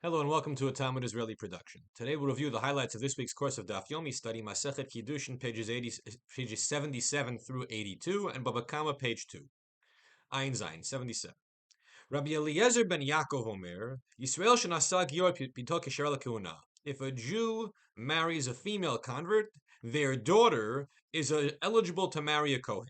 Hello and welcome to a Talmud Israeli production. Today we'll review the highlights of this week's course of Daf Yomi study, Masechet Kiddushin, pages 77 through 82, and Bava Kamma, page 2. Ein Zayin, 77. Rabbi Eliezer ben Yaakov Omer, Yisrael shenasa gior pito kesher lekehuna. If a Jew marries a female convert, their daughter is eligible to marry a Kohen.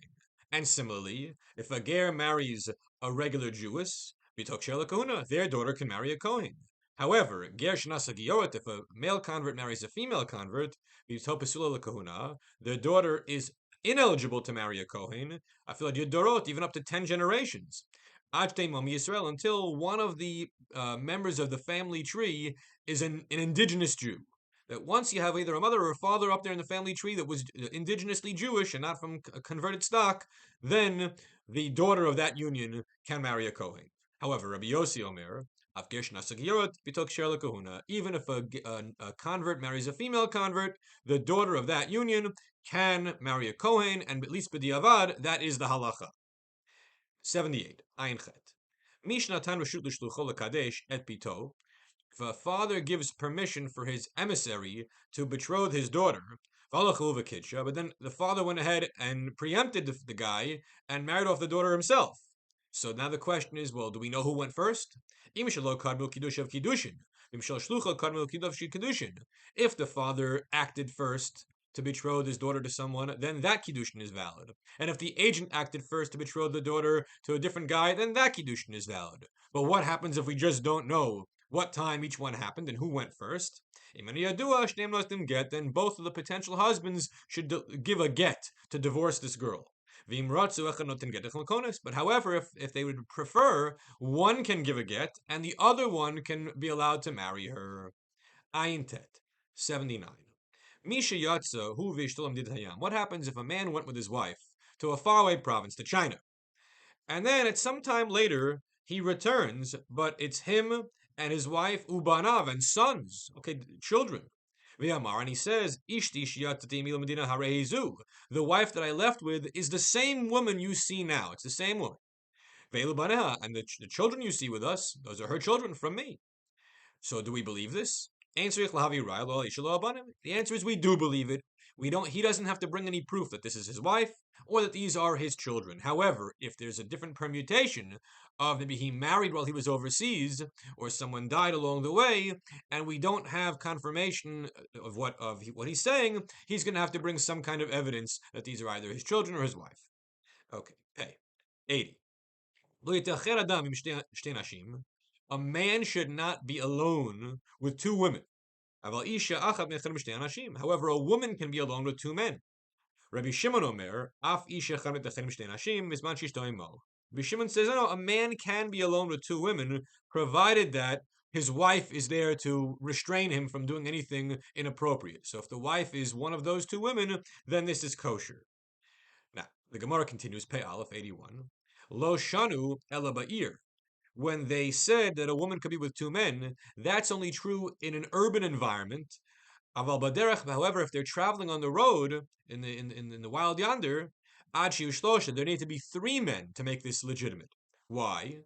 And similarly, if a ger marries a regular Jewess, pito kesher lekehuna, their daughter can marry a Kohen. However, ger shenasa giorot, if a male convert marries a female convert, pito pesula lekehuna, their daughter is ineligible to marry a Kohen, afil yudorot, even up to 10 generations. Yisrael, until one of the members of the family tree is an indigenous Jew. That once you have either a mother or a father up there in the family tree that was indigenously Jewish and not from converted stock, then the daughter of that union can marry a Kohen. However, Rabbi Yossi Omer, even if a convert marries a female convert, the daughter of that union can marry a Kohen, and at least b'diavad, that is the halacha. 78. Ayin Chet. Mishnatan Reshut L'Shlucho L'Kadesh Et Pito. If a father gives permission for his emissary to betroth his daughter, but then the father went ahead and preempted the guy and married off the daughter himself. So now the question is, well, do we know who went first? If the father acted first to betroth his daughter to someone, then that Kiddushin is valid. And if the agent acted first to betroth the daughter to a different guy, then that Kiddushin is valid. But what happens if we just don't know what time each one happened and who went first? Then both of the potential husbands should give a get to divorce this girl. But however, if they would prefer, one can give a get and the other one can be allowed to marry her. Ayin Tet, 79. What happens if a man went with his wife to a faraway province, to China, and then at some time later he returns, but it's him and his wife, ubanav, and sons, okay, children. And he says, the wife that I left with is the same woman you see now. It's the same woman. And the children you see with us, those are her children from me. So do we believe this? The answer is we do believe it. He doesn't have to bring any proof that this is his wife or that these are his children. However, if there's a different permutation of maybe he married while he was overseas or someone died along the way, and we don't have confirmation of what he's saying, he's going to have to bring some kind of evidence that these are either his children or his wife. Okay, pay. 80. A man should not be alone with two women. However, a woman can be alone with two men. Rabbi Shimon Omer, Rabbi Shimon says, no, a man can be alone with two women, provided that his wife is there to restrain him from doing anything inappropriate. So if the wife is one of those two women, then this is kosher. Now, the Gemara continues, Pei Aleph 81. Lo shanu ela ba'ir. When they said that a woman could be with two men, that's only true in an urban environment. However, if they're traveling on the road in the wild yonder, there need to be three men to make this legitimate. Why?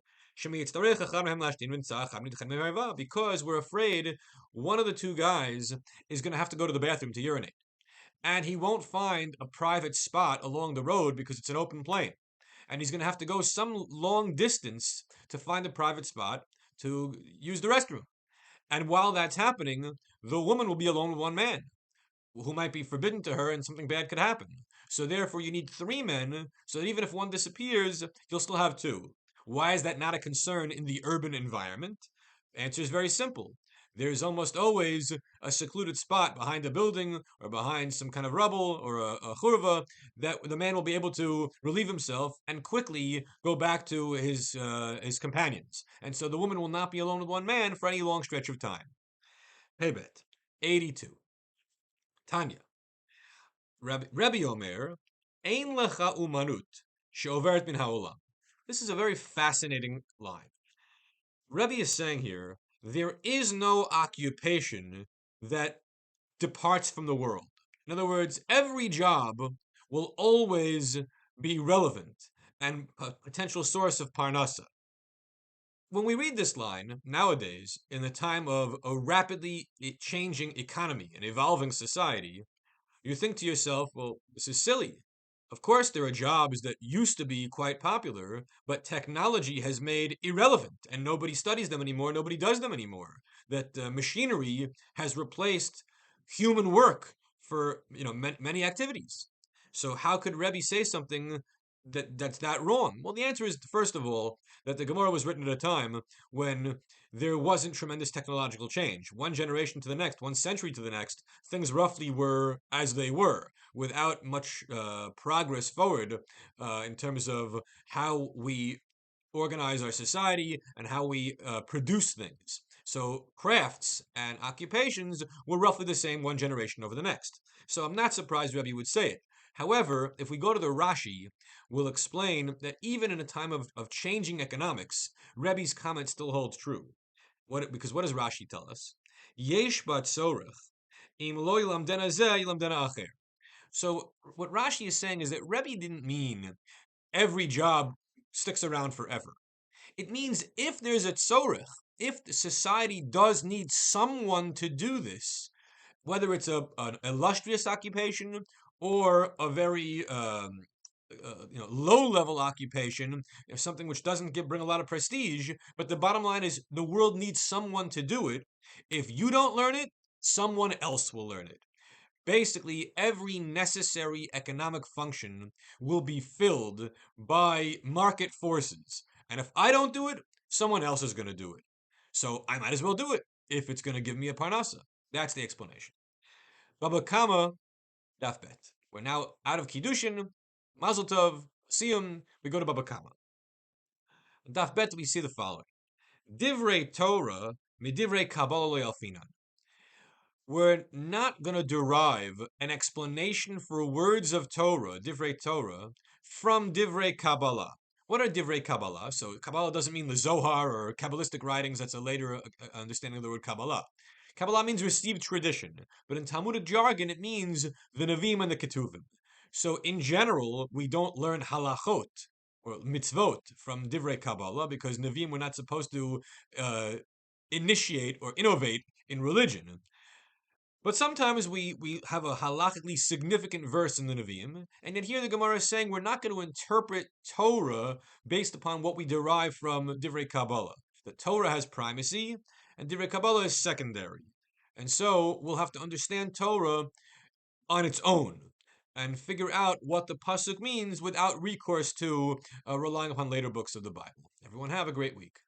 Because we're afraid one of the two guys is going to have to go to the bathroom to urinate, and he won't find a private spot along the road because it's an open plain, and he's going to have to go some long distance to find a private spot to use the restroom. And while that's happening, the woman will be alone with one man who might be forbidden to her and something bad could happen. So therefore you need three men, so that even if one disappears, you'll still have two. Why is that not a concern in the urban environment? The answer is very simple. There's almost always a secluded spot behind a building or behind some kind of rubble or a churva that the man will be able to relieve himself and quickly go back to his companions. And so the woman will not be alone with one man for any long stretch of time. Pebet, 82. Tanya. Rabbi Omer, Ein lecha umanut she'overet min ha'olam. This is a very fascinating line. Rabbi is saying here, there is no occupation that departs from the world. In other words, every job will always be relevant and a potential source of parnasa. When we read this line nowadays, in the time of a rapidly changing economy and evolving society, you think to yourself, well, this is silly. Of course, there are jobs that used to be quite popular, but technology has made irrelevant, and nobody studies them anymore, nobody does them anymore. That machinery has replaced human work for many activities. So how could Rebbe say something that's that wrong? Well, the answer is first of all that the Gemara was written at a time when there wasn't tremendous technological change. One generation to the next, one century to the next, things roughly were as they were, without much progress forward in terms of how we organize our society and how we produce things. So crafts and occupations were roughly the same one generation over the next. So I'm not surprised Rebbe would say it. However, if we go to the Rashi, we'll explain that even in a time of changing economics, Rebbe's comment still holds true. Because what does Rashi tell us? Yesh bat sorech, im lo yilamdena zeh yilamdena acher. So what Rashi is saying is that Rebbe didn't mean every job sticks around forever. It means if there's a tzorech, if the society does need someone to do this, whether it's an illustrious occupation or a very low level occupation, something which doesn't bring a lot of prestige. But the bottom line is the world needs someone to do it. If you don't learn it, someone else will learn it. Basically, every necessary economic function will be filled by market forces. And if I don't do it, someone else is going to do it. So I might as well do it if it's going to give me a parnasa. That's the explanation. Bava Kamma, Daf Bet. We're now out of Kiddushin, Mazel Tov, Siyum, we go to Bava Kamma. Daf Bet, we see the following. Divrei Torah, midivrei Kabbalah le'alfinan. We're not going to derive an explanation for words of Torah, divrei Torah, from divrei Kabbalah. What are divrei Kabbalah? So Kabbalah doesn't mean the Zohar or Kabbalistic writings. That's a later understanding of the word Kabbalah. Kabbalah means received tradition, but in Talmudic jargon it means the Nevi'im and the Ketuvim. So in general, we don't learn halachot or mitzvot from divrei Kabbalah because Nevi'im were not supposed to initiate or innovate in religion. But sometimes we have a halachically significant verse in the Nevi'im, and yet here the Gemara is saying we're not going to interpret Torah based upon what we derive from Divrei Kabbalah. The Torah has primacy, and Divrei Kabbalah is secondary. And so we'll have to understand Torah on its own and figure out what the pasuk means without recourse to relying upon later books of the Bible. Everyone have a great week.